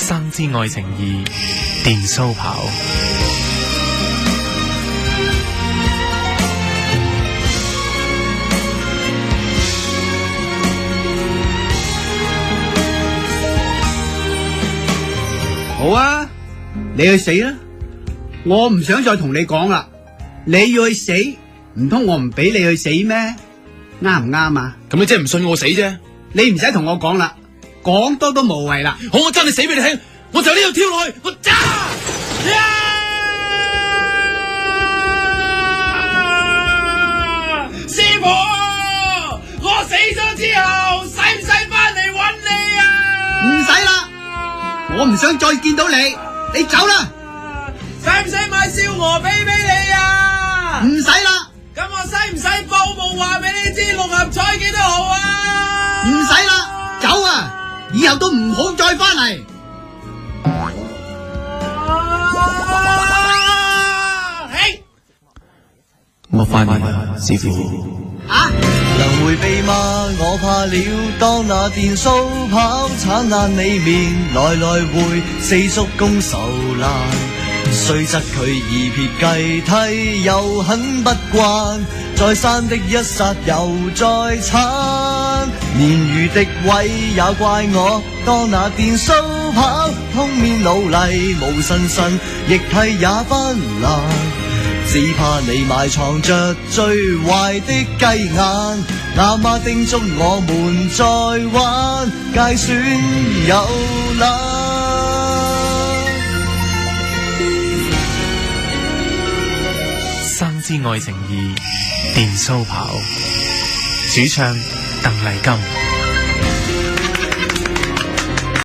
生之愛情義，電鬚跑。好啊，你去死啦！我唔想再同你講啦。你要去死，唔通我唔俾你去死咩？啱唔啱啊？咁你真係唔信我死啫？你唔使同我講啦，講多都無謂啦。好，我真係死俾你聽，我就呢度跳落去，我揸！師傅，我死咗之後，使唔使翻嚟揾你啊？唔使啦，我唔想再見到你，你走啦。使唔使買燒鵝髀俾你啊？唔使啦。咁我使唔使報夢話俾你知六合彩幾多號啊？唔使啦，走啊！以後都唔好再翻嚟。嘿，我翻嚟啦，師傅。啊！能回避嗎？我怕了。當那電鬚跑鏟爛你面，來來回四足弓受難。雖則佢二撇計梯又很不慣，在山的一剎又再撐。年餘的位也怪我，當那電鬚跑通面努力無神神，逆梯也不難。只怕你埋藏着最壞的雞眼，那麼叮囑我們再玩，皆損有懶。生之愛情義，電鬚跑。主唱鄧麗金。